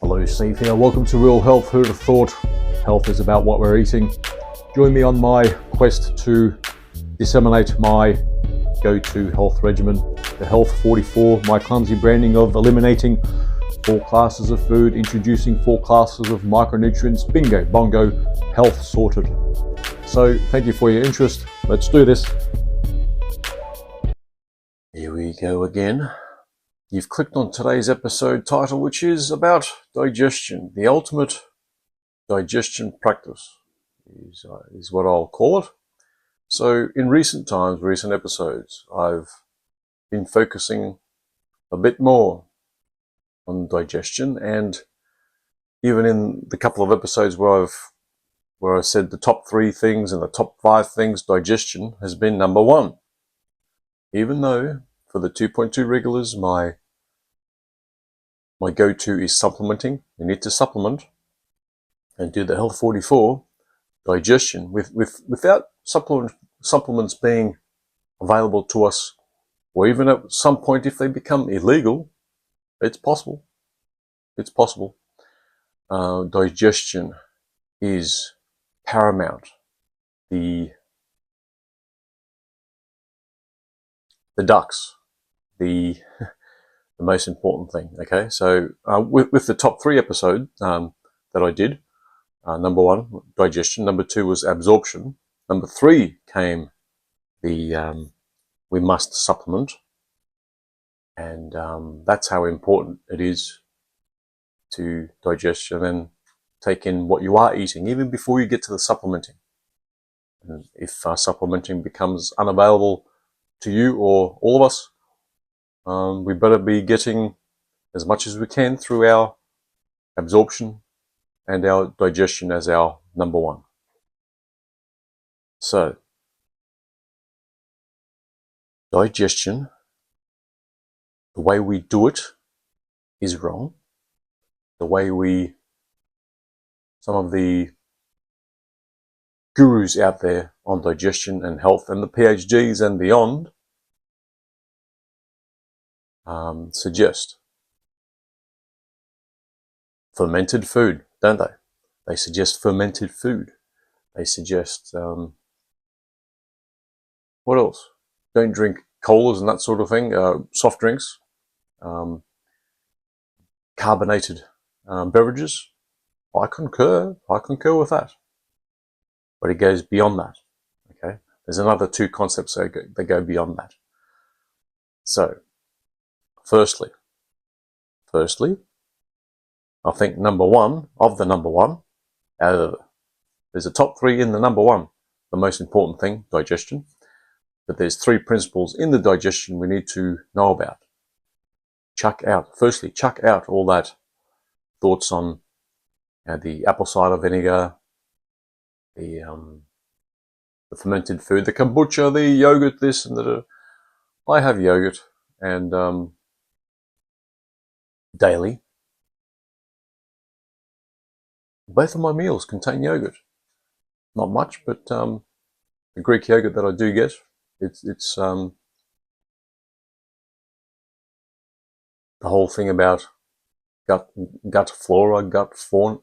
Hello, Steve here. Welcome to Real Health. Who'd have thought health is about what we're eating? Join me on my quest to disseminate my go-to health regimen, the Health 44, my clumsy branding of eliminating 4 classes of food, introducing 4 classes of micronutrients. Bingo, bongo, health sorted. So thank you for your interest. Let's do this. Here we go again. You've clicked on today's episode title, which is about digestion. The ultimate digestion practice is what I'll call it. So in recent times, recent episodes, I've been focusing a bit more on digestion, and even in the couple of episodes where I said the top 3 things and the top 5 things, digestion has been number 1. Even though for the 2.2 regulars, my go-to is supplementing. You need to supplement and do the Health 44 digestion without supplements being available to us, or even at some point if they become illegal. It's possible. It's possible. Digestion is paramount. The ducks, the most important thing. Okay, so with the top 3 episode that I did, number 1, digestion. Number 2 was absorption. Number 3 came the we must supplement, and that's how important it is to digestion and take in what you are eating, even before you get to the supplementing. And if supplementing becomes unavailable to you or all of us, we better be getting as much as we can through our absorption and our digestion as our number 1. So, digestion, the way we do it is wrong. The way some of the gurus out there on digestion and health and the PhDs and beyond suggest fermented food, don't they? They suggest fermented food. They suggest, what else? Don't drink colas and that sort of thing, soft drinks, carbonated beverages. I concur with that. But it goes beyond that, okay? There's another 2 concepts that go beyond that. So, Firstly, I think number 1 of the number 1, there's a top 3 in the number 1, the most important thing, digestion. But there's 3 principles in the digestion we need to know about. Firstly, chuck out all that thoughts on the apple cider vinegar, the fermented food, the kombucha, the yogurt, this and that. I have yogurt and daily. Both of my meals contain yogurt. Not much, but the Greek yogurt that I do get, it's the whole thing about gut flora, gut fauna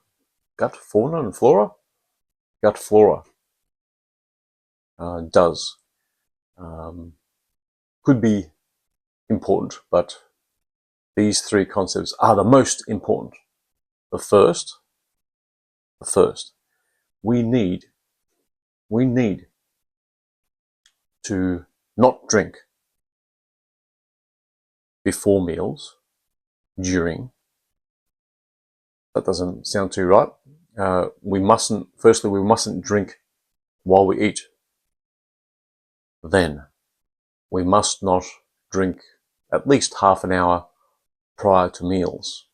and flora. Gut flora does could be important, but these 3 concepts are the most important. The first, we need to not drink before meals, during. That doesn't sound too right. We mustn't drink while we eat. Then, we must not drink at least half an hour prior to meals,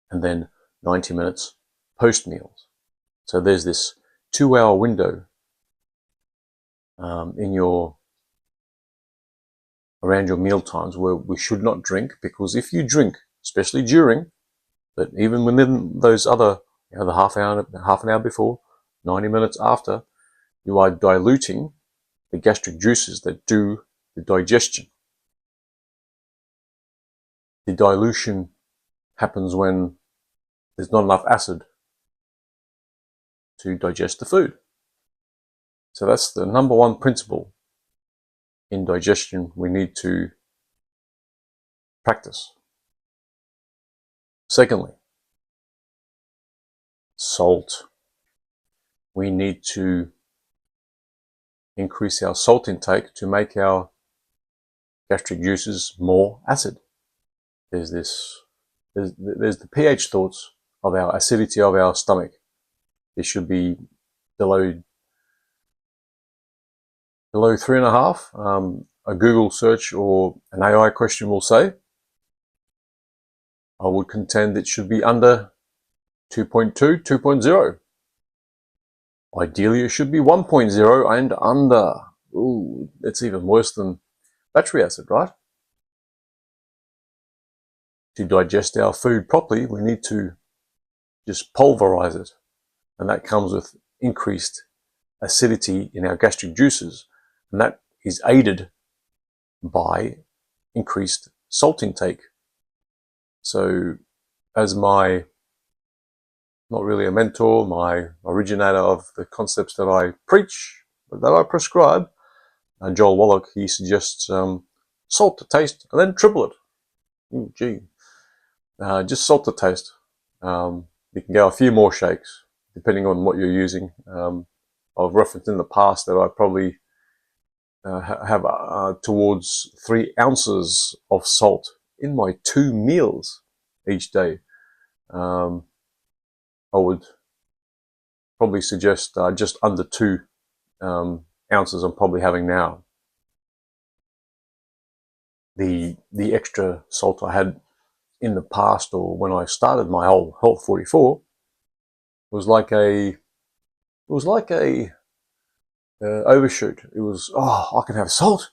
and then 90 minutes post meals. So there's this 2-hour window around your meal times where we should not drink, because if you drink, especially during, but even within those other, the half an hour before, 90 minutes after, you are diluting the gastric juices that do the digestion. The dilution happens when there's not enough acid to digest the food. So that's the number one principle in digestion we need to practice. Secondly, salt. We need to increase our salt intake to make our gastric juices more acid. There's the pH thoughts of our acidity of our stomach. It should be below 3.5. A Google search or an AI question will say. I would contend it should be under 2.2, 2.0. Ideally, it should be 1.0 and under. Ooh, it's even worse than battery acid, right? To digest our food properly, we need to just pulverize it. And that comes with increased acidity in our gastric juices. And that is aided by increased salt intake. So as not really a mentor, my originator of the concepts that I preach, that I prescribe, Joel Wallach, he suggests salt to taste and then triple it. Ooh, gee. Just salt to taste. You can go a few more shakes, depending on what you're using. I've referenced in the past that I probably have towards 3 ounces of salt in my 2 meals each day. I would probably suggest just under 2 ounces I'm probably having now. The extra salt I had in the past, or when I started my whole Health 44, was like a overshoot. It was, oh, I can have salt.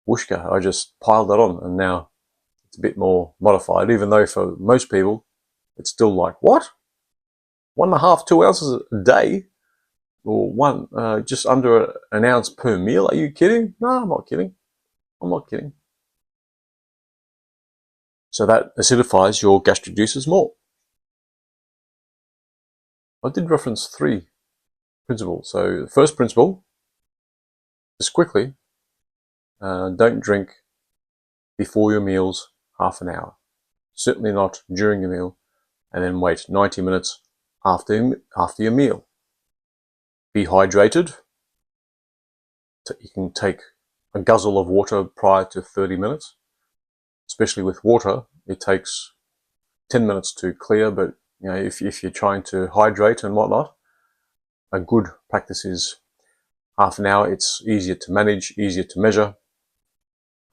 Whooshka, I just piled that on, and now it's a bit more modified, even though for most people it's still like, what? 1.5, 2 ounces a day, or just under an ounce per meal? Are you kidding? No, I'm not kidding. I'm not kidding. So that acidifies your gastric juices more. I did reference 3 principles. So the first principle, just quickly, don't drink before your meals half an hour. Certainly not during your meal, and then wait 90 minutes after your meal. Be hydrated. You can take a guzzle of water prior to 30 minutes. Especially with water, it takes 10 minutes to clear, but you know, if you're trying to hydrate and whatnot, a good practice is half an hour. It's easier to manage, easier to measure,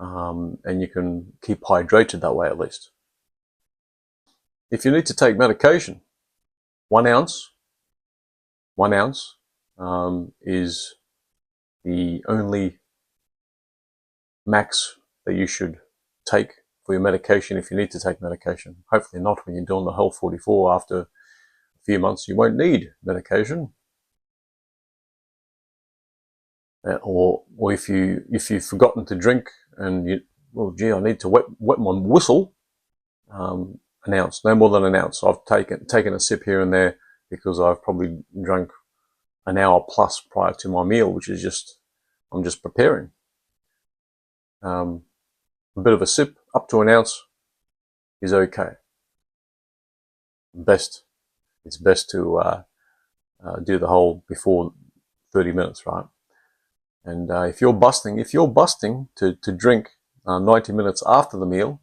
and you can keep hydrated that way at least. If you need to take medication, 1 ounce is the only max that you should take for your medication if you need to take medication. Hopefully not when you're doing the Health 44. After a few months, you won't need medication. Or if you've forgotten to drink and I need to wet my whistle, an ounce, no more than an ounce. I've taken a sip here and there because I've probably drunk an hour plus prior to my meal, which is I'm just preparing. A bit of a sip, up to an ounce, is okay. It's best to do the whole before 30 minutes, right? And if you're busting to drink 90 minutes after the meal,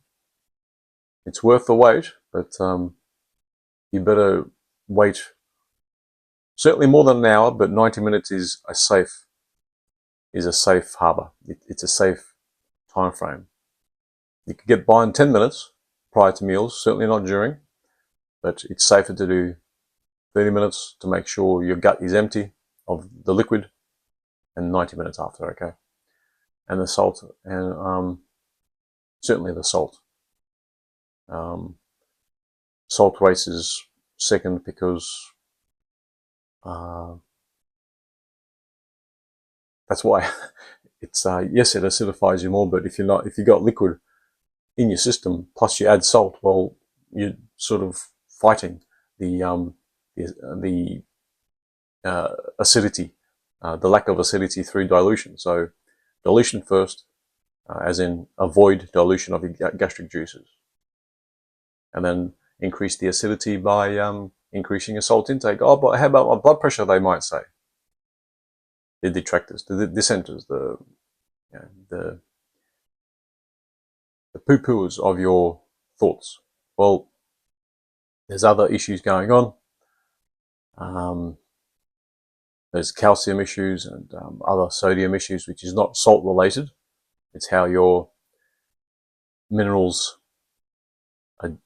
it's worth the wait, but you better wait certainly more than an hour, but 90 minutes is a safe harbor. It's a safe time frame. You could get by in 10 minutes prior to meals, certainly not during, but it's safer to do 30 minutes to make sure your gut is empty of the liquid, and 90 minutes after, okay? And the salt, and certainly the salt. Salt races second because that's why it's yes, it acidifies you more, but if you got liquid in your system plus you add salt, well, you're sort of fighting the acidity, the lack of acidity through dilution. So dilution first, as in avoid dilution of your gastric juices, and then increase the acidity by increasing your salt intake. Oh, but how about my blood pressure? They might say. The detractors, the dissenters, the poo-pooers of your thoughts. Well, there's other issues going on. There's calcium issues and other sodium issues, which is not salt related. It's how your minerals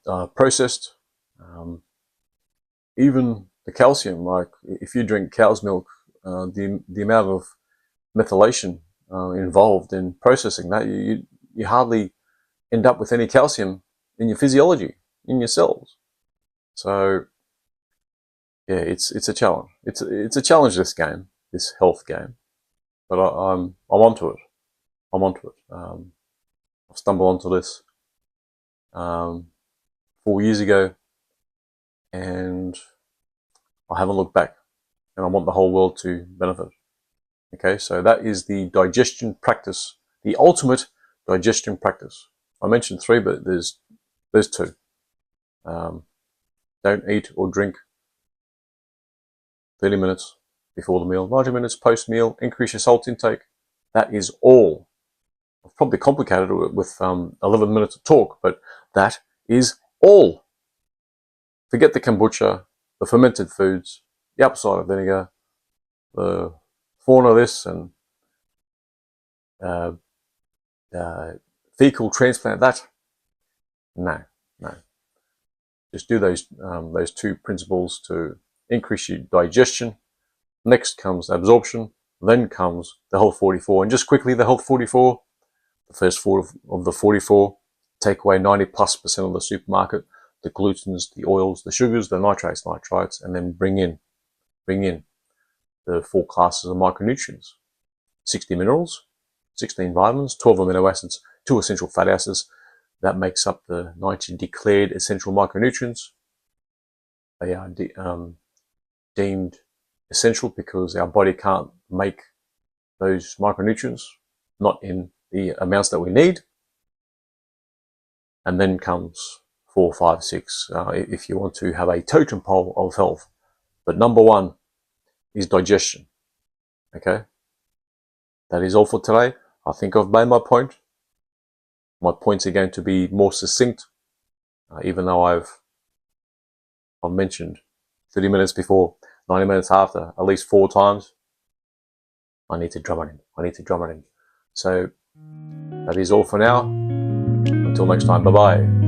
are processed. Even the calcium, like if you drink cow's milk, the amount of methylation involved in processing that, you hardly end up with any calcium in your physiology, in your cells. So yeah, it's a challenge. It's a challenge, this game, this health game. But I'm onto it. I'm onto it. I've stumbled onto this 4 years ago, and I haven't looked back. And I want the whole world to benefit. Okay, so that is the digestion practice, the ultimate digestion practice. I mentioned 3, but there's 2. Don't eat or drink 30 minutes before the meal, 90 minutes post-meal, increase your salt intake. That is all. I've probably complicated it with 11 minutes of talk, but that is all. Forget the kombucha, the fermented foods, the apple cider vinegar, the fauna this and fecal transplant that. No. Just do those 2 principles to increase your digestion. Next comes absorption. Then comes the Health 44. And just quickly, the Health 44, the first 4 of the 44, take away 90+% of the supermarket, the glutens, the oils, the sugars, the nitrates, nitrites, and then bring in the 4 classes of micronutrients. 60 minerals, 16 vitamins, 12 amino acids, 2 essential fatty acids. That makes up the 90 declared essential micronutrients. They are deemed essential because our body can't make those micronutrients, not in the amounts that we need. And then comes 4, 5, 6, if you want to have a totem pole of health. But number 1 is digestion. Okay? That is all for today. I think I've made my point. My points are going to be more succinct, even though I've mentioned 30 minutes before, 90 minutes after, at least 4 times. I need to drum it in. So that is all for now. Until next time, bye-bye.